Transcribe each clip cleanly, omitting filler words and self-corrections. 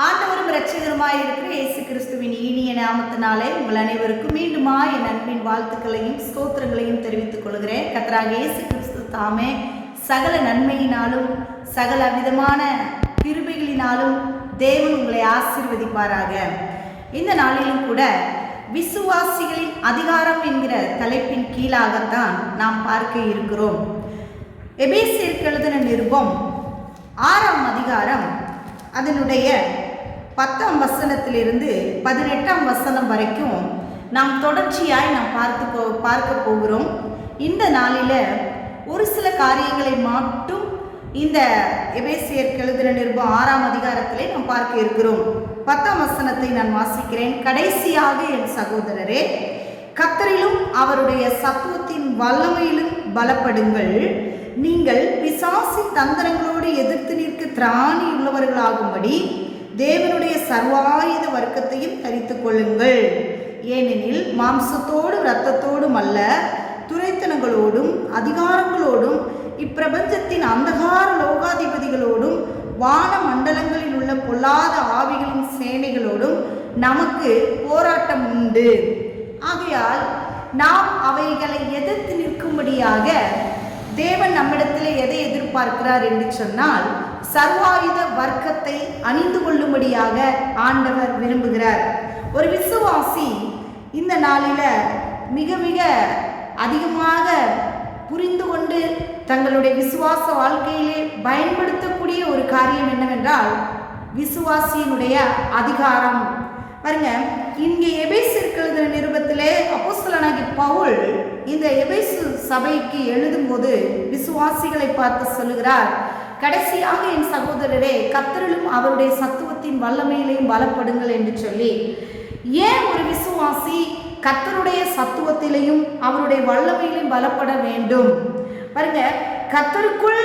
ஆண்டவரும் இரட்சகருமாய் இருக்கிற இயேசு கிறிஸ்துவின் இனிய நாமத்தினாலே உங்கள் அனைவருக்கும் மீண்டுமா என் அன்பின் வாழ்த்துக்களையும் ஸ்தோத்திரங்களையும் தெரிவித்துக் கொள்கிறேன். கர்த்தராகிய இயேசு கிறிஸ்து தாமே சகல நன்மையினாலும் சகல விதமான கிருபைகளினாலும் தேவன் உங்களை ஆசீர்வதிப்பாராக. இந்த நாளிலும் கூட விசுவாசிகளின் அதிகாரம் என்கிற தலைப்பின் கீழாகத்தான் நாம் பார்க்க இருக்கிறோம். எபேசியருக்கு எழுதின நிருபம் 6ஆம் அதிகாரம் அதனுடைய 10ஆம் வசனத்திலிருந்து 18ஆம் வசனம் வரைக்கும் நாம் தொடர்ச்சியாய் நாம் பார்க்க போகிறோம். இந்த நாளில் ஒரு சில காரியங்களை மட்டும் இந்த எபேசியருக்கு எழுதின நிருபம் 6ஆம் அதிகாரத்திலே நாம் பார்க்க இருக்கிறோம். 10ஆம் வசனத்தை நான் வாசிக்கிறேன். கடைசியாக என் சகோதரரே, கர்த்தரிலும் அவருடைய சத்துவத்தின் வல்லமையிலும் பலப்படுங்கள். நீங்கள் பிசாசின் தந்திரங்களோடு எதிர்த்து நிற்க திராணி உள்ளவர்களாகும்படி தேவனுடைய சர்வாயுத வர்க்கத்தையும் தரித்துக் கொள்ளுங்கள். ஏனெனில் மாம்சத்தோடும் இரத்தத்தோடும் அல்ல, துரைத்தனங்களோடும் அதிகாரங்களோடும் இப்பிரபஞ்சத்தின் அந்தகார லோகாதிபதிகளோடும் வான மண்டலங்களில் உள்ள பொல்லாத ஆவிகளின் சேனைகளோடும் நமக்கு போராட்டம் உண்டு. ஆகையால் நாம் அவைகளை எதிர்த்து நிற்கும்படியாக தேவன் நம்மிடத்தில் எதை எதிர்பார்க்கிறார் என்று சொன்னால், சர்வாயுத வர்க்கத்தை அணிந்து கொள்ளும்படியாக ஆண்டவர் விரும்புகிறார். ஒரு விசுவாசி இந்த நாளில் மிக மிக அதிகமாக புரிந்து கொண்டு தங்களுடைய விசுவாச வாழ்க்கையிலே பயன்படுத்தக்கூடிய ஒரு காரியம் என்னவென்றால் விசுவாசியினுடைய அதிகாரம். பாருங்க, இங்கே எபேசியருக்கு எழுதின நிருபத்திலே அப்போஸ்தலனாகிய பவுல் இந்த எபேசு சபைக்கு எழுதும்போது விசுவாசிகளை பார்த்து சொல்லுகிறார், கடைசியாக என் சகோதரரே, கர்த்தரிலும் அவருடைய சத்துவத்தின் வல்லமையிலையும் பலப்படுங்கள் என்று சொல்லி. ஏன் ஒரு விசுவாசி கர்த்தருடைய சத்துவத்திலையும் அவருடைய வல்லமையிலையும் பலப்பட வேண்டும்? பாருங்க, கர்த்தருக்குள்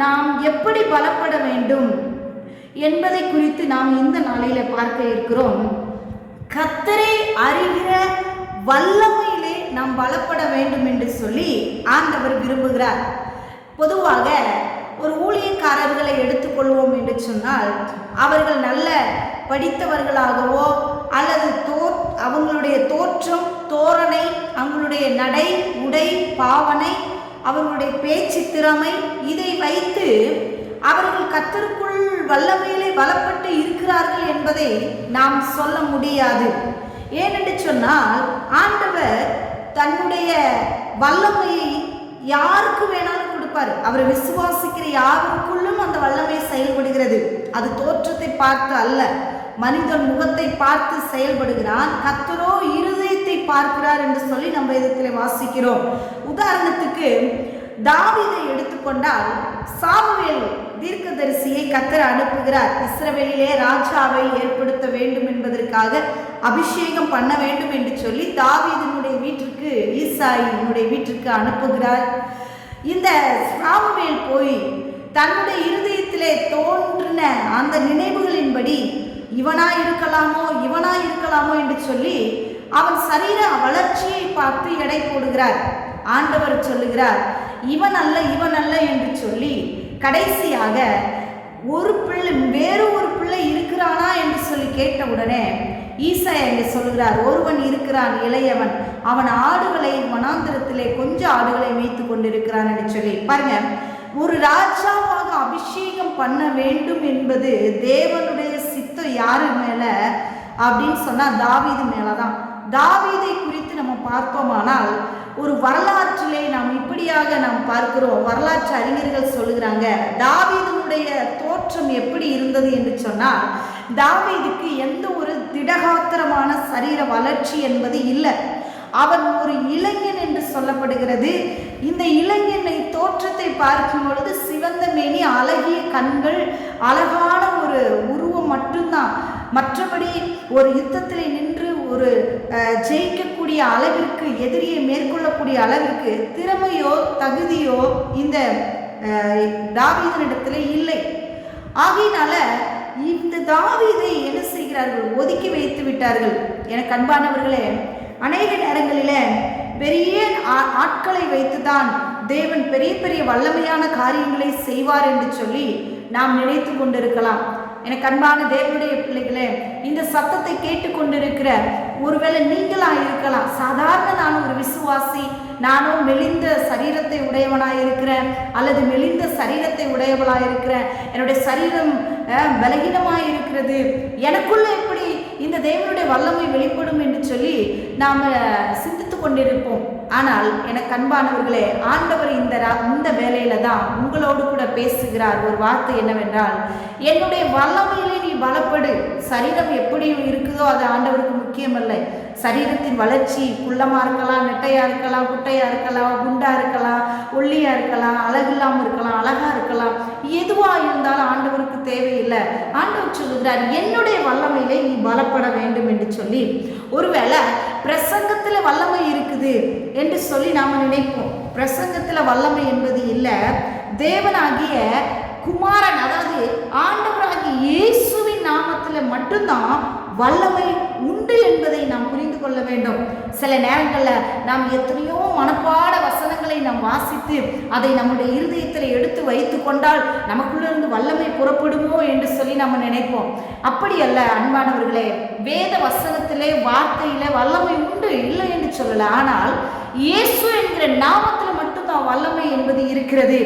நாம் எப்படி பலப்பட வேண்டும் என்பதை குறித்து நாம் இந்த நாளில பார்க்க இருக்கிறோம். கர்த்தரை அறிகிற வல்லமையிலே நாம் பலப்பட வேண்டும் என்று சொல்லி ஆண்டவர் விரும்புகிறார். பொதுவாக ஒரு ஊழியக்காரர்களை எடுத்துக்கொள்வோம் என்று சொன்னால், அவர்கள் நல்ல படித்தவர்களாகவோ அல்லது அவங்களுடைய தோற்றம், தோரணை, அவங்களுடைய நடை, உடை, பாவனை, அவர்களுடைய பேச்சு திறமை, இதை வைத்து அவர்கள் கர்த்தருக்குள் வல்லமையிலே பலப்பட்டு இருக்கிறார்கள் என்பதை நாம் சொல்ல முடியாது. ஏனென்று சொன்னால், ஆண்டவர் தன்னுடைய வல்லமையை யாருக்கு வேணாலும் கொடுப்பார். அவரை விசுவாசிக்கிற யாருக்குள்ளும் அந்த வல்லமை செயல்படுகிறது. அது தோற்றத்தை பார்த்து அல்ல, மனிதன் முகத்தை பார்த்து செயல்படுகிறான். கர்த்தரோ இருதயத்தை பார்க்கிறார் என்று சொல்லி நம்ம இதில் வாசிக்கிறோம். உதாரணத்துக்கு தாவீதை எடுத்துக்கொண்டால், சாமுவேல் தீர்க்கதரிசியை கர்த்தர் அனுப்புகிறார். இஸ்ரவேலிலே ராஜாவை ஏற்படுத்த வேண்டும் என்பதற்காக அபிஷேகம் பண்ண வேண்டும் என்று சொல்லி தாவீதினுடைய வீட்டிற்கு, ஈசாயினுடைய வீட்டிற்கு அனுப்புகிறார். இந்த சாமுவேல் போய் தன்னுடைய இருதயத்திலே தோன்றின அந்த நினைவுகளின்படி இவனா இருக்கலாமோ என்று சொல்லி அவன் சரீர வளர்ச்சியை பார்த்து எடை போடுகிறார். ஆண்டவர் சொல்லுகிறார், இவன் அல்ல என்று சொல்லி கடைசியாக வேறு ஒரு பிள்ளை இருக்கிறானா என்று சொல்லி கேட்டவுடனே ஈசாயா இங்கே சொல்லுகிறார், ஒருவன் இருக்கிறான், இளையவன், அவன் ஆடுகளை வனாந்திரத்திலே கொஞ்சம் ஆடுகளை மேய்த்து கொண்டிருக்கிறான் என்று சொல்லி. பாருங்க, ஒரு ராஜாவாக அபிஷேகம் பண்ண வேண்டும் என்பது தேவனுடைய சித்தம் யாரு மேல அப்படின்னு சொன்னா தாவீது மேலதான். தாவீதை குறித்து நம்ம பார்த்தோமானால், ஒரு வரலாற்றிலே நாம் இப்படியாக நாம் பார்க்கிறோம். வரலாற்று அறிஞர்கள் சொல்லுகிறாங்க, தாவீதுடைய தோற்றம் எப்படி இருந்தது என்று சொன்னால், தாவீதுக்கு எந்த ஒரு திடகாத்திரமான சரீர வளர்ச்சி என்பது இல்லை. அவன் ஒரு இளைஞன் என்று சொல்லப்படுகிறது. இந்த இளைஞனை தோற்றத்தை பார்க்கும் பொழுது சிவந்த மேனி, அழகிய கண்கள், அழகான ஒரு உருவம் மட்டும்தான். மற்றபடி ஒரு யுத்தத்தில் நின்று ஒரு ஜெயிக்கக்கூடிய அளவிற்கு, எதிரியை மேற்கொள்ளக்கூடிய அளவிற்கு திறமையோ தகுதியோ இந்த தாவீதினிடத்தில் இல்லை. ஆகையினால இந்த தாவீதை என்ன செய்கிறார்கள்? ஒதுக்கி வைத்து விட்டார்கள். எனக்கு அன்பானவர்களே, அநேக நேரங்களில் பெரிய ஆட்களை வைத்துதான் தேவன் பெரிய பெரிய வல்லமையான காரியங்களை செய்வார் என்று சொல்லி நாம் நினைத்து கொண்டிருக்கலாம். எனக்கு அன்பான தேவனுடைய பிள்ளைகளே, இந்த சத்தத்தை கேட்டுக்கொண்டிருக்கிற ஒருவேளை நீங்களா இருக்கலாம். சாதாரண நான் ஒரு விசுவாசி, நானும் மெலிந்த சரீரத்தை உடையவனாய் இருக்கிறேன், அல்லது மெலிந்த சரீரத்தை உடையவளாய் இருக்கிறேன், என்னுடைய சரீரம் பலகீனமாய் இருக்கிறது, எனக்குள்ள எப்படி இந்த தேவனுடைய வல்லமை வெளிப்படும் என்று சொல்லி நாம் சிந்தித்து கொண்டிருப்போம். ஆனால் எனக்கு அன்பானவர்களே, ஆண்டவர் இந்த வேலையில தான் உங்களோடு கூட பேசுகிறார். ஒரு வார்த்தை என்னவென்றால், என்னுடைய வல்லமையிலே நீ பலப்படு. சரீரம் எப்படி இருக்குதோ அது ஆண்டவருக்கு முக்கியமல்ல. சரீரத்தின் வளர்ச்சி குள்ளமா இருக்கலாம், நெட்டையா இருக்கலாம், குட்டையா இருக்கலாம், குண்டா இருக்கலாம், ஒல்லியா இருக்கலாம், அழகில்லாமல் இருக்கலாம், அழகா இருக்கலாம், எதுவா இருந்தாலும் ஆண்டவருக்கு தேவையில்லை. ஆண்டவர் சொல்லுகிறார், என்னுடைய வல்லமையிலே நீ பலப்பட வேண்டும் என்று சொல்லி. ஒருவேளை பிரசங்கத்துல வல்லமை இருக்குது என்று சொல்லி நாம நினைப்போம். பிரசங்கத்துல வல்லமை என்பது இல்லை, தேவனாகிய குமாரன், அதாவது ஆண்டவராகிய இயேசுவின் நாமத்துல மட்டும்தான் வல்லமை உண்டு என்பதை நாம் புரிந்து கொள்ள வேண்டும். சில நேரங்களில் நாம் எத்தனையோ மனப்பாட வசனங்களை நாம் வாசித்து அதை நம்முடைய இருதயத்தில் எடுத்து வைத்து கொண்டால் நமக்குள்ளிருந்து வல்லமை புறப்படுமோ என்று சொல்லி நம்ம நினைப்போம். அப்படி அல்ல அன்பானவர்களே, வேத வசனத்திலே வார்த்தையில வல்லமை உண்டு, இல்லை என்று சொல்லல. ஆனால் இயேசு என்கிற நாமத்தில் மட்டும்தான் வல்லமை என்பது இருக்கிறது.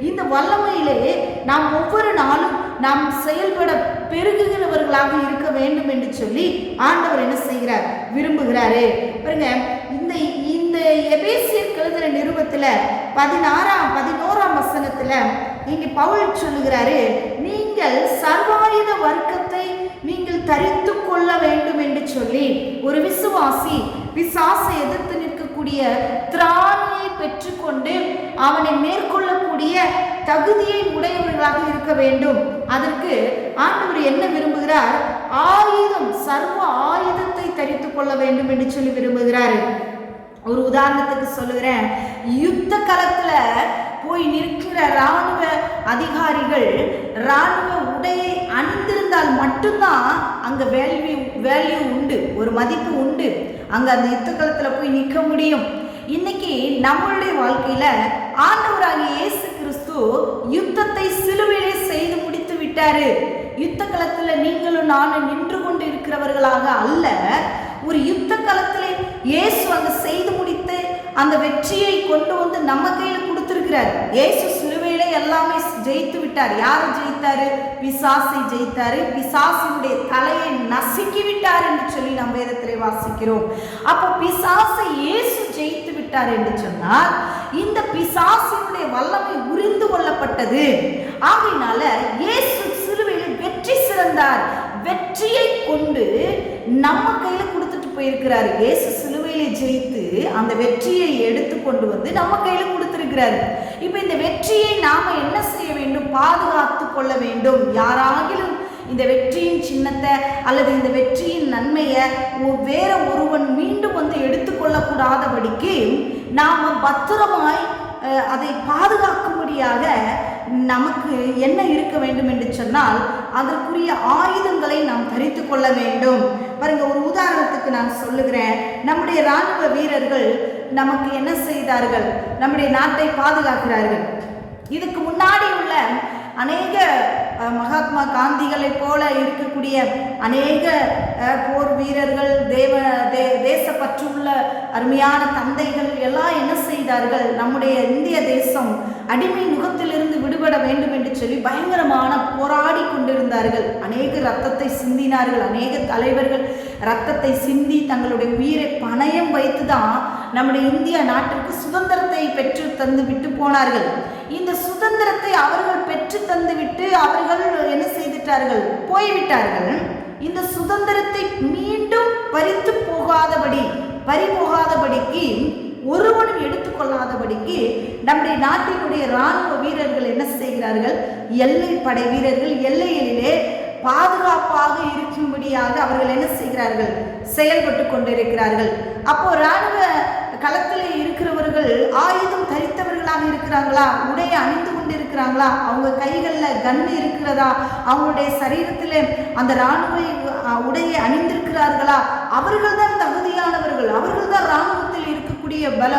இந்த வல்லமையிலே நாம் ஒவ்வொரு நாளும் நாம் செயல்பட பெருகுகிறவர்களாக இருக்க வேண்டும் என்று சொல்லி ஆண்டவர் என்ன செய்கிறார், விரும்புகிறாரு. பாருங்க, இந்த எபேசியர் எழுதுகிற நிருபத்தில் 11ஆம் வசனத்துல இங்க பவுல் சொல்லுகிறாரு, நீங்கள் சர்வாயுத வர்க்கத்தை நீங்கள் தரித்து கொள்ள வேண்டும் என்று சொல்லி. ஒரு விசுவாசி பிசாசை எதிர்த்து நிற்கக்கூடிய திராணியை பெற்றுக்கொண்டு அவனை மேற்கொள்ளக்கூடிய தகுதியை உடையவர்களாக இருக்க வேண்டும். அதற்கு ஆண்டவர் என்ன விரும்புகிறார், ஆயுதம், சர்வ ஆயுதத்தை தரித்து கொள்ள வேண்டும் என்று சொல்லி விரும்புகிறார். ஒரு உதாரணத்துக்கு சொல்லுகிறேன், யுத்த களத்துல போய் நிற்கிற இராணுவ அதிகாரிகள் இராணுவ உடையை அணிந்திருந்தால் மட்டும்தான் அங்க வேல்யூ உண்டு, ஒரு மதிப்பு உண்டு, அங்க அந்த யுத்த களத்துல போய் நிற்க முடியும். இன்னைக்கு நம்மளுடைய வாழ்க்கையில ஆண்டவராகிய இயேசு கிறிஸ்து யுத்தத்தை சிலுவையிலே செய்து முடித்து விட்டாரு. யுத்த களத்துல நீங்களும் நானும் நின்று கொண்டு இருக்கிறவர்களாக அல்ல, ஒரு யுத்த களத்திலே இயேசு அங்க செய்து முடித்து அந்த வெற்றியை கொண்டு வந்து நம்ம கையில கொடுத்திருக்கிறார். இயேசு சிலுவையில எல்லாமே ஜெயித்து விட்டார். யாரை ஜெயித்தாரு? பிசாசை ஜெயித்தாரு. பிசாசினுடைய தலையை நசுக்கி விட்டார் என்று சொல்லி நம்ம வேதத்திலே வாசிக்கிறோம். அப்போ பிசாசை இயேசு ஜெயித்து விட்டார் என்று சொன்னால் இந்த பிசாசினுடைய வல்லமை உரிந்து கொள்ளப்பட்டது. ஆகையினால இயேசு சிலுவையில் வெற்றி சிறந்தார். வெற்றியை கொண்டு நம்ம கையில கொடுத்துட்டு போயிருக்கிறாரு. இயேசு சிலுவையிலே ஜெயித்து அந்த வெற்றியை எடுத்து கொண்டு வந்து நம்ம கையில கொடுத்திருக்கிறாரு. இப்ப இந்த வெற்றியை நாம என்ன செய்ய வேண்டும்? பாதுகாத்து கொள்ள வேண்டும். யாராகிலும் இந்த வெற்றியின் சின்னத்தை அல்லது இந்த வெற்றியின் நன்மையை வேற ஒருவன் மீண்டும் வந்து எடுத்துக்கொள்ளக்கூடாதபடிக்கு நாம பத்திரமாய் அதை பாதுகாக்கும்படியாக நமக்கு என்ன இருக்க வேண்டும் என்று சொன்னால் அதற்குரிய ஆயுதங்களை நாம் தரித்து கொள்ள வேண்டும். பாருங்க, ஒரு உதாரணத்துக்கு நான் சொல்லுகிறேன். நம்முடைய இராணுவ வீரர்கள் நமக்கு என்ன செய்தார்கள்? நம்முடைய நாட்டை பாதுகாக்கிறார்கள். இதுக்கு முன்னாடி உள்ள அநேக மகாத்மா காந்திகளை போல இருக்கக்கூடிய அநேக போர் வீரர்கள், தேசப்பற்றுள்ள அருமையான தந்தைகள் எல்லாம் என்ன செய்தார்கள்? நம்முடைய இந்திய தேசம் அடிமை நுகத்திலிருந்து விடுபட வேண்டும் என்று சொல்லி பயங்கரமான போராடி கொண்டிருந்தார்கள். அநேக ரத்தத்தை சிந்தினார்கள். அநேக தலைவர்கள் ரத்தத்தை சிந்தி தங்களுடைய உயிரை பணயம் வைத்துதான் நம்முடைய இந்திய நாட்டிற்கு சுதந்திரத்தை பெற்று தந்து விட்டு போனார்கள். இந்த சுதந்திரத்தை அவர்கள் பெற்று தந்து விட்டு அவர்கள் என்ன செய்துட்டார்கள்? போய்விட்டார்கள். இந்த சுதந்திரத்தை மீண்டும் பறி போகாதபடிக்கு ஒருவனும் எடுத்துக்கொள்ளாதபடிக்கு நம்முடைய நாட்டினுடைய இராணுவ வீரர்கள் என்ன செய்கிறார்கள்? எல்லை படை வீரர்கள் எல்லையிலே பாதுகாப்பாக இருக்கும்படியாக அவர்கள் என்ன செய்கிறார்கள்? செயல்பட்டு கொண்டிருக்கிறார்கள். அப்போ இராணுவ களத்தில் இருக்கிறவர்கள் ஆயுதம் தரித்தவர்களாக இருக்கிறாங்களா? உடையை அணிந்து கொண்டிருக்கிறாங்களா? அவங்க கைகளில் கன்று இருக்கிறதா? அவங்களுடைய சரீரத்தில் அந்த இராணுவ உடையை அணிந்திருக்கிறார்களா? அவர்கள் தான் தகுதியானவர்கள். அவர்கள் தான் இராணுவத்தில் இருக்கக்கூடிய செய்யக்கூடிய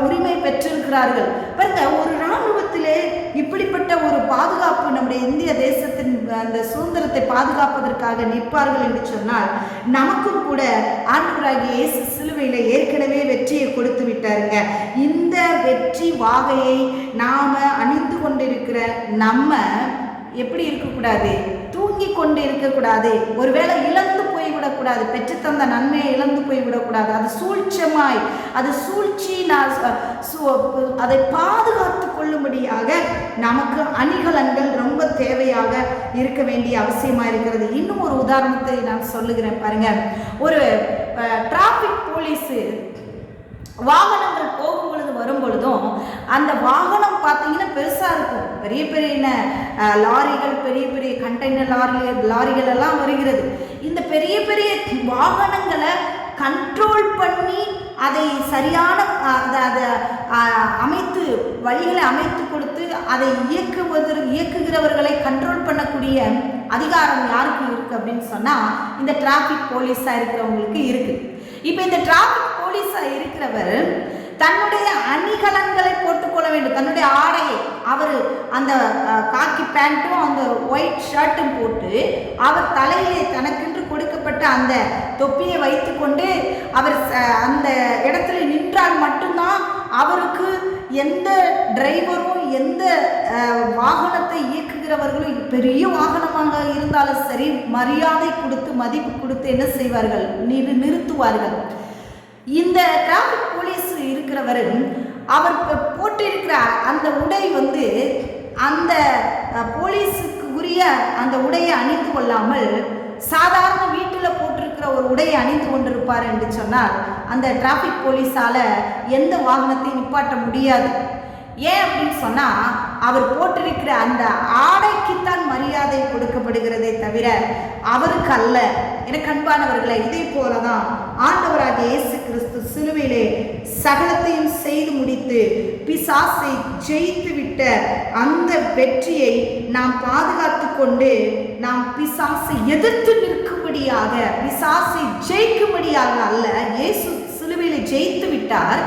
உரிமை பெற்றிருக்கிறார்கள். பாருங்க, ஒரு இராணுவத்திலே இப்படிப்பட்ட ஒரு பாதுகாப்பு நம்முடைய இந்திய தேசத்தின் அந்த சுதந்திரத்தை பாதுகாப்பதற்காக நிற்பார்கள் என்று சொன்னால், நமக்கும் கூட ஆண்டவராகிய இயேசு சிலுவையில் ஏற்கனவே வெற்றியை கொடுத்து விட்டாருங்க. இந்த வெற்றி வாகையை நாம அணிந்து கொண்டிருக்கிற நம்ம எப்படி இருக்கக்கூடாது? தூங்கி கொண்டு இருக்கக்கூடாது. ஒருவேளை இழந்து போய்விடக்கூடாது. பெற்றுத்தந்த நன்மையை இழந்து போய்விடக்கூடாது. அது சூழ்ச்சியமாய், அது சூழ்ச்சி, அதை பாதுகாத்து கொள்ளும்படியாக நமக்கு அணிகலன்கள் ரொம்ப தேவையாக இருக்க வேண்டிய அவசியமாக இருக்கிறது. இன்னும் ஒரு உதாரணத்தை நான் சொல்லுகிறேன் பாருங்க. ஒரு டிராஃபிக் போலீஸு வாகனங்கள் போகும் பொழுது வரும் பொழுதும் அந்த வாகனம் பார்த்தீங்கன்னா பெருசாக இருக்கும். பெரிய பெரிய லாரிகள், பெரிய பெரிய கண்டெய்னர் லாரிகள் எல்லாம் வருகிறது. இந்த பெரிய பெரிய வாகனங்களை கண்ட்ரோல் பண்ணி அதை சரியான அதை அமைத்து வழிகளை அமைத்து கொடுத்து அதை இயக்குகிறவர்களை கண்ட்ரோல் பண்ணக்கூடிய அதிகாரம் யாருக்கு இருக்குது அப்படின்னு சொன்னால், இந்த டிராஃபிக் போலீஸாக இருக்கிறவங்களுக்கு இருக்குது. இப்போ இந்த டிராஃபிக் போலீஸாக இருக்கிறவர் தன்னுடைய அணிகலன்களை போட்டுக்கொள்ள வேண்டும். தன்னுடைய ஆடையை அவர் அந்த காக்கி பேண்ட்டும் அந்த ஒயிட் ஷர்ட்டும் போட்டு அவர் தலையிலே தனக்கென்று கொடுக்கப்பட்ட அந்த தொப்பியை வைத்து கொண்டு அவர் அந்த இடத்துல நின்றால் மட்டும்தான் அவருக்கு எந்த டிரைவரும் எந்த வாகனத்தை இயக்குகிறவர்களும் பெரிய வாகனமாக இருந்தாலும் சரி மரியாதை கொடுத்து மதிப்பு கொடுத்து என்ன செய்வார்கள்? நிறுத்துவார்கள். இந்த டிராஃபிக் போலீஸ் இருக்கிறவர் அவர் போட்டிருக்கிற அந்த உடை அந்த போலீஸுக்கு உரிய அந்த உடையை அணிந்து கொள்ளாமல் சாதாரண வீட்டில் போட்டிருக்கிற ஒரு உடையை அணிந்து கொண்டிருப்பார் என்று சொன்னால் அந்த டிராஃபிக் போலீஸால் எந்த வாகனத்தையும் நிப்பாட்ட முடியாது. ஏன் அப்படின்னு சொன்னால், அவர் போட்டிருக்கிற அந்த ஆடைக்குத்தான் மரியாதை கொடுக்கப்படுகிறதே தவிர அவருக்கு அல்ல. எனக்கு அன்பானவர்களை, இதே போலதான் ஆண்டவராகிய இயேசு கிறிஸ்து சிலுவையிலே சகலத்தையும் செய்து முடித்து பிசாசை ஜெயித்து விட்ட அந்த வெற்றியை நாம் பாதுகாத்து கொண்டு நாம் பிசாசை எதிர்த்து நிற்கும்படியாக, பிசாசை ஜெயிக்கும்படியாக அல்ல, இயேசு சிலுவையிலே ஜெயித்து விட்டார்.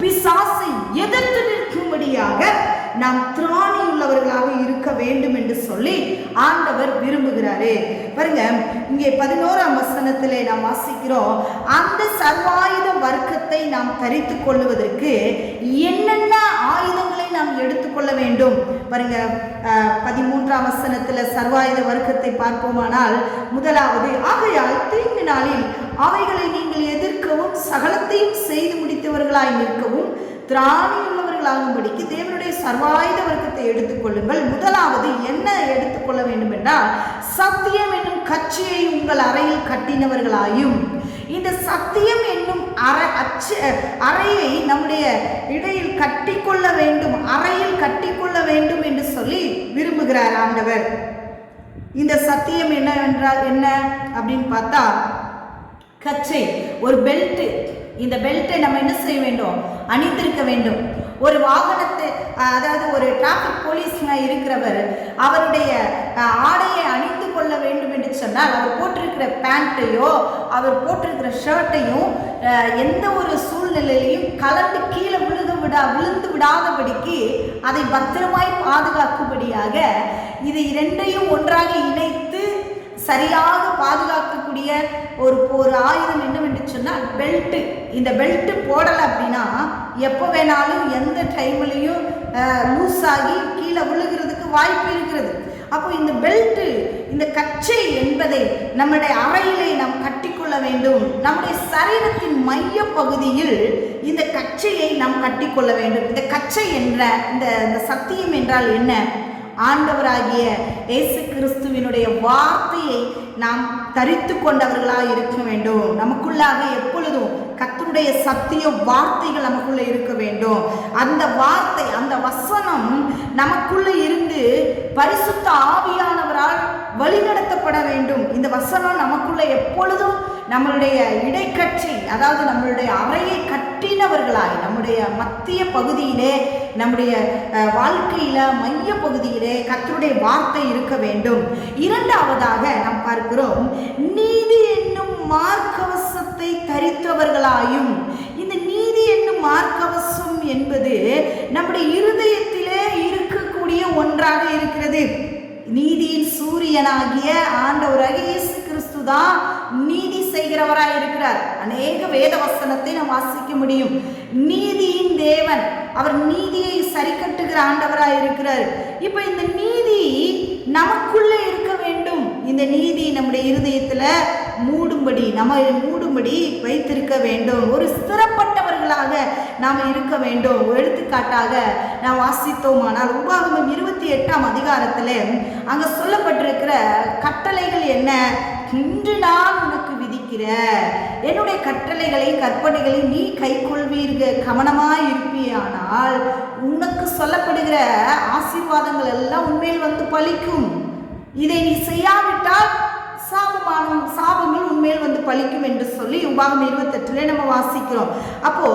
பிசாசை எதிர்த்து நிற்கும்படியாக நாம் திராணி உள்ளவர்களாக இருக்க வேண்டும் என்று சொல்லி ஆண்டவர் விரும்புகிறாரே. பாருங்க, இங்கே 11ஆம் வசனத்திலே நாம் வாசிக்கிறோம், அந்த சர்வாயுத வர்க்கத்தை நாம் தரித்து கொள்வதற்கு என்னென்ன ஆயுதங்களை நாம் எடுத்துக்கொள்ள வேண்டும். பாருங்க, 13ஆம் வசனத்தில் சர்வாயுத வர்க்கத்தை பார்ப்போமானால், முதலாவது, ஆகையால் தீங்கு நாளில் அவைகளை நீங்கள் எதிர்க்கவும் சகலத்தையும் செய்து முடித்தவர்களாய் நிற்கவும் திராணியுள்ளவர்களாகும்படிக்கு தேவனுடைய சர்வாயுத வர்க்கத்தை எடுத்துக்கொள்ளுங்கள். முதலாவது என்ன எடுத்துக்கொள்ள வேண்டும் என்றால், சத்தியம் என்னும் கட்சியை உங்கள் அறையில் கட்டினவர்களாயும். இந்த சத்தியம் என்னும் அறையை நம்முடைய இடையில் கட்டிக்கொள்ள வேண்டும், அறையில் கட்டிக்கொள்ள வேண்டும் என்று சொல்லி விரும்புகிறார் ஆண்டவர். இந்த சத்தியம் என்னவென்றால் என்ன அப்படின்னு பார்த்தா, கச்சை, ஒரு பெல்ட். இந்த பெல்ட்டை நம்ம என்ன செய்ய வேண்டும்? அணிந்திருக்க வேண்டும். ஒரு வாகனத்தை, அதாவது ஒரு டிராஃபிக் போலீஸ்னா இருக்கிறவர் அவருடைய ஆடையை அணிந்து கொள்ள வேண்டும் என்று சொன்னால், அவர் போட்டிருக்கிற பேண்ட்டையோ அவர் போட்டிருக்கிற ஷர்ட்டையும் எந்த ஒரு சூழ்நிலையிலையும் கலந்து கீழே விழுந்து விடாதபடிக்கு அதை பத்திரமாய் பாதுகாக்கும்படியாக இது இரண்டையும் ஒன்றாக இணைத்து சரியாக பாதுகாக்கக்கூடிய ஒரு ஆயுதம் என்னவென்று சொன்னால் பெல்ட்டு. இந்த பெல்ட்டு போடலை அப்படின்னா எப்போ வேணாலும் எந்த டைம்லையும் லூஸ் ஆகி கீழே விழுகிறதுக்கு வாய்ப்பு இருக்கிறது. அப்போ இந்த பெல்ட்டு, இந்த கச்சை என்பதை நம்முடைய அறையிலே நாம் கட்டிக்கொள்ள வேண்டும். நம்முடைய சரீரத்தின் மைய பகுதியில் இந்த கச்சையை நாம் கட்டிக்கொள்ள வேண்டும். இந்த கச்சை என்ற இந்த சத்தியம் என்றால் என்ன? ஆண்டவராகிய இயேசு கிறிஸ்துவினுடைய வார்த்தையை நாம் தரித்து கொண்டவர்களாக இருக்க வேண்டும். நமக்குள்ளாக எப்பொழுதும் கர்த்தருடைய சத்திய வார்த்தைகள் நமக்குள்ள இருக்க வேண்டும். அந்த வார்த்தை, அந்த வசனம் நமக்குள்ள இருந்து பரிசுத்த ஆவியானவரால் வழிநடத்தப்பட வேண்டும். இந்த வசனம் நமக்குள்ள எப்பொழுதும் நம்மளுடைய இடைக்கட்சி, அதாவது நம்மளுடைய அறையை கட்டினவர்களாய் நம்முடைய மத்திய பகுதியிலே, நம்முடைய வாழ்க்கையில மைய பகுதியிலே கர்த்தருடைய வார்த்தை இருக்க வேண்டும். இரண்டாவதாக நாம் பார்க்கிறோம், நீதி என்னும் மார்க்கவசத்தை தரித்தவர்களாயும். இந்த நீதி என்னும் மார்க்கவசம் என்பது நம்முடைய இருதயத்திலே இருக்கக்கூடிய ஒன்றாக இருக்கிறது. நீதியின் சூரியனாகிய ஆண்டவராகிய இயேசு கிறிஸ்து தான் நீதி செய்கிறவராய் இருக்கிறார். அநேக வேத வசனத்தை நாம் வாசிக்க முடியும். நீதியின் தேவன், அவர் நீதியை சரி கட்டுகிற ஆண்டவராய் இருக்கிறார். இப்ப இந்த நீதி நமக்குள்ள இருக்க வேண்டும். இந்த நீதி நம்முடைய இருதயத்துல மூடும்படி வைத்திருக்க வேண்டும். ஒரு ஸ்திரப்பட்டவர்களாக நாம் இருக்க வேண்டும். எடுத்துக்காட்டாக நாம் வாசித்தோமானால் உபாகமம் 28ஆம் அதிகாரத்திலே அங்க சொல்லப்பட்டிருக்கிற கட்டளைகள் என்ன? இன்று நான் உனக்கு விதிக்கிற என்னுடைய கட்டளைகளை கற்பனைகளை நீ கைக்கொள்வீர்கள், கவனமாய் இருப்பியானால் உனக்கு சொல்லப்படுகிற ஆசீர்வாதங்கள் எல்லாம் உண்மையில் வந்து பலிக்கும். இதை நீ செய்யாவிட்டால் சாபங்கள் உண்மையில் வந்து பலிக்கும் என்று சொல்லி உபாகமம் 28 நம்ம வாசிக்கிறோம். அப்போ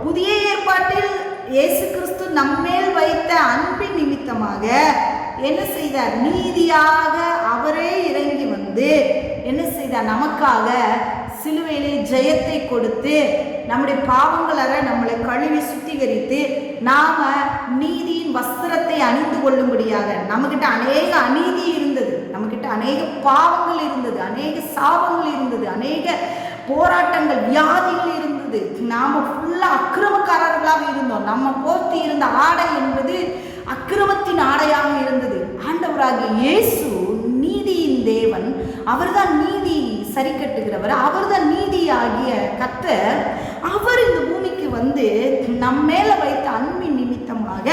புதிய ஏற்பாட்டில் இயேசு கிறிஸ்து நம்மேல் வைத்த அன்பின் நிமித்தமாக என்ன செய்தார்? நீதியாக அவரே இறங்கி வந்து என்ன செய்தார்? நமக்காக சிலுவையிலே ஜெயத்தை கொடுத்து நம்முடைய பாவங்களற நம்மளை கழுவி சுத்திகரித்து நாம நீதியின் வஸ்திரத்தை அணிந்து கொள்ளும்படியாக. நம்மகிட்ட அநேக அநீதி இருந்தது, நம்மகிட்ட அநேக பாவங்கள் இருந்தது, அநேக சாபங்கள் இருந்தது, அநேக போராட்டங்கள், வியாதிகள் இருந்தது. நாம ஃபுல்லா அக்கிரமக்காரர்களாக இருந்தோம். நம்ம போர்த்தி இருந்த ஆடை என்பது அக்கிரமத்தின் ஆடையாக இருந்தது. ஆண்டவராகிய இயேசு நீதியின் தேவன், அவர்தான் நீதி சரி கட்டுகிறவர், அவர்தான் நீதியாகிய கர்த்தர். அவர் இந்த பூமிக்கு வந்து நம்ம மேல வைத்த அன்பின் நிமித்தமாக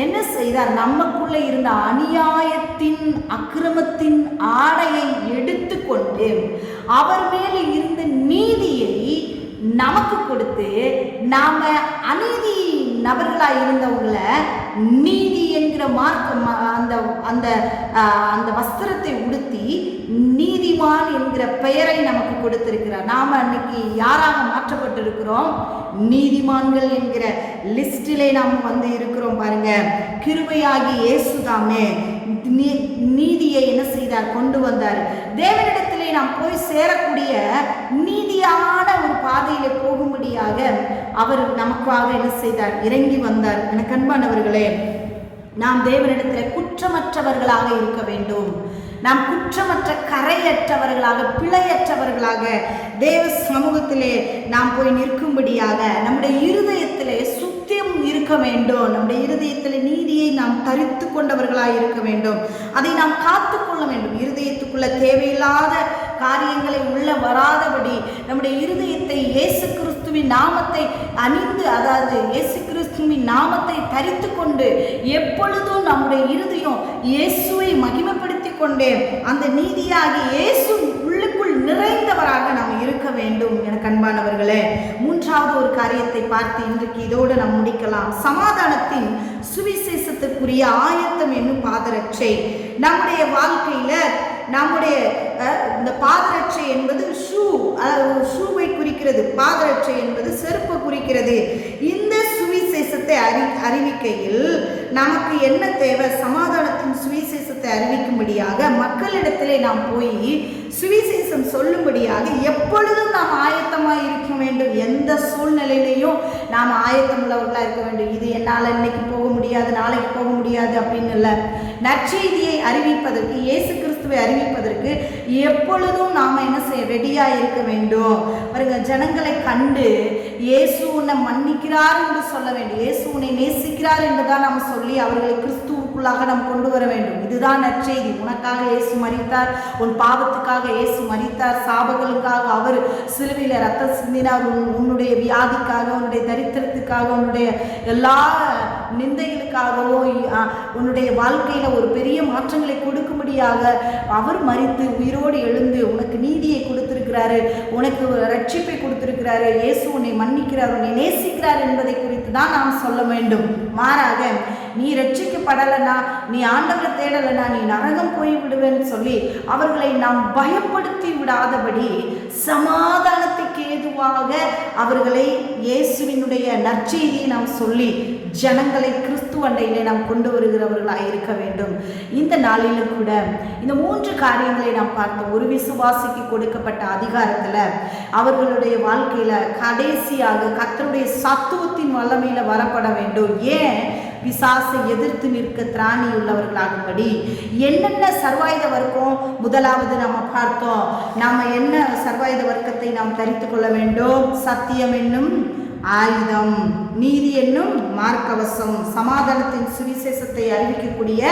என்ன செய்தார்? நமக்குள்ள இருந்த அநியாயத்தின் அக்கிரமத்தின் ஆடையை எடுத்துக்கொண்டு அவர் மேல இருந்த நீதியை நமக்கு கொடுத்து நாம அநீதி நபர்களாக இருந்தவங்களை நீதி என்கிற அந்த வஸ்திரத்தை உடுத்தி நீதிமான் என்கிற பெயரை நமக்கு கொடுத்திருக்கிறார். நாம அன்னைக்கு யாராக மாற்றப்பட்டிருக்கிறோம்? நீதிமான்கள் என்கிற லிஸ்டிலே நாம் வந்து இருக்கிறோம். பாருங்க, கிருபையாகி இயேசுதாமே நீதியை என்ன செய்தார்? கொண்டு வந்தார். தேவனிடத்திலே நாம் போய் சேரக்கூடிய நீதியான ஒரு பாதையிலே போகும்படியாக அவர் நமக்காக என்ன செய்தார்? இறங்கி வந்தார். எனக்கு அன்பானவர்களே, நாம் தேவனிடத்தில் குற்றமற்றவர்களாக இருக்க வேண்டும். நாம் குற்றமற்ற கரையற்றவர்களாக பிழையற்றவர்களாக தேவ சமூகத்திலே நாம் போய் நிற்கும்படியாக நம்முடைய இருதயத்திலே சுத்தியம் இருக்க வேண்டும். நம்முடைய இருதயத்திலே நீதியை நாம் தரித்து கொண்டவர்களாக இருக்க வேண்டும். அதை நாம் காத்து கொள்ள வேண்டும். இருதயத்துக்குள்ள தேவையில்லாத காரியங்களை உள்ள வராதபடி நம்முடைய இருதயத்தை இயேசு கிறிஸ்துவின் நாமத்தை அணிந்து, அதாவது இயேசு கிறிஸ்துவின் நாமத்தை தரித்து கொண்டு எப்பொழுதும் நம்முடைய இருதயம் இயேசுவை மகிமைப்படுத்தி கொண்டே அந்த நீதியாகி இயேசு உள்ளுக்குள் நிறைந்தவராக நாம் இருக்க வேண்டும். எனக்கு அன்பானவர்களே, மூன்றாவது ஒரு காரியத்தை பார்த்து இன்றைக்கு இதோடு நாம் முடிக்கலாம். சமாதானத்தின் சுவிசேஷத்துக்குரிய ஆயத்தம் என்னும் பாதரட்சை. நம்முடைய வாழ்க்கையில நம்முடைய இந்த பாதரட்சை என்பது ஷூவை குறிக்கிறது, பாதரட்சை என்பது செருப்பை குறிக்கிறது. இந்த சுவிசேஷத்தை அறிவிக்கையில் நமக்கு என்ன தேவை? சமாதானத்தின் சுவிசேஷத்தை அறிவிக்கும்படியாக மக்களிடத்திலே நாம் போய் சுவிசேஷம் சொல்லும்படியாக எப்பொழுதும் நாம் ஆயத்தமாக இருக்க வேண்டும். எந்த சூழ்நிலையிலையும் நாம் ஆயத்தம் உள்ளவர்களாக இருக்க வேண்டும். இது என்னால் இன்னைக்கு போக முடியாது, நாளைக்கு போக முடியாது அப்படின்னு இல்லை. நற்செய்தியை அறிவிப்பதற்கு, இயேசு கிறிஸ்துவை அறிவிப்பதற்கு எப்பொழுதும் நாம் என்ன செய்ய ரெடியாக இருக்க வேண்டும். பாருங்க, ஜனங்களை கண்டு இயேசு உன்னை மன்னிக்கிறார் என்று சொல்ல வேண்டும். இயேசு உன்னை நேசிக்கிறார் என்றுதான் நாம் சொல்லி அவர்களை கிறிஸ்துவுக்குள்ளாக நாம் கொண்டு வர வேண்டும். இதுதான் நற்செய்தி. உனக்காக இயேசு மரித்தார், உன் பாவத்துக்காக இயேசு மரித்தார், சாபங்களுக்காக அவர் சிலுவையில் ரத்தம் சிந்தினார், உன்னுடைய வியாதிக்காக, உன்னுடைய தரித்திரத்துக்காக, உன்னுடைய எல்லா நிந்தைகளுக்காகவும் உன்னுடைய வாழ்க்கையில் ஒரு பெரிய மாற்றங்களை கொடுக்கும்படியாக அவர் மரித்து உயிரோடு எழுந்து உனக்கு நீதியை கொடுத்திருக்கிறாரு, உனக்கு ரட்சிப்பை கொடுத்திருக்கிறாரு. இயேசு உன்னை மன்னிக்கிறார், உன்னை நேசிக்கிறார் என்பதை குறித்து தான் நாம் சொல்ல வேண்டும். மாறாக நீ ரட்சிக்கப்படலைனா, நீ ஆண்டவரை தேடலைனா நீ நரகம் போய் விடுவேன்னு சொல்லி அவர்களை நாம் பயப்படுத்தி விடாதபடி சமாதானத்துக்கு ஏதுவாக அவர்களை இயேசுவினுடைய நற்செய்தியை நாம் சொல்லி ஜனங்களை கிறிஸ்துவ அண்டையிலே நாம் கொண்டு வருகிறவர்களாக இருக்க வேண்டும். இந்த நாளிலும் கூட இந்த 3 காரியங்களை நாம் பார்த்தோம். ஒரு விசுவாசிக்கு கொடுக்கப்பட்ட அதிகாரத்தில் அவர்களுடைய வாழ்க்கையில கடைசியாக கர்த்தருடைய சத்துவத்தின் வல்லமையில வரப்பட வேண்டும். ஏன்? பிசாசை எதிர்த்து நிற்க திராணி உள்ளவர்களாகும்படி. என்னென்ன சர்வாயுத வர்க்கம் முதலாவது நம்ம பார்த்தோம். நாம என்ன சர்வாயுத வர்க்கத்தை நாம் தரித்து கொள்ள வேண்டும்? சத்தியம் என்னும் ஆயுதம், நீதி என்னும் மார்க்கவசம், சமாதானத்தின் சுவிசேஷத்தை அறிவிக்கக்கூடிய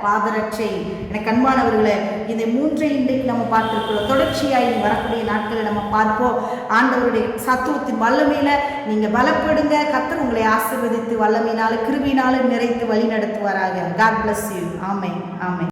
பாதரட்சை. எனக்கு அன்பானவர்களே, இந்த 3 இன்றைக்கு நம்ம பார்த்திருக்கிறோம். தொடர்ச்சியாய் வரக்கூடிய நாட்களை நம்ம பார்ப்போம். ஆண்டவருடைய சத்துவத்தின் வல்லமையில நீங்க பலப்படுங்க. கர்த்தர் உங்களை ஆசீர்வதித்து வல்லமையினால கிருபையினால நிறைத்து வழி நடத்துவாராக. God bless you. Amen, amen.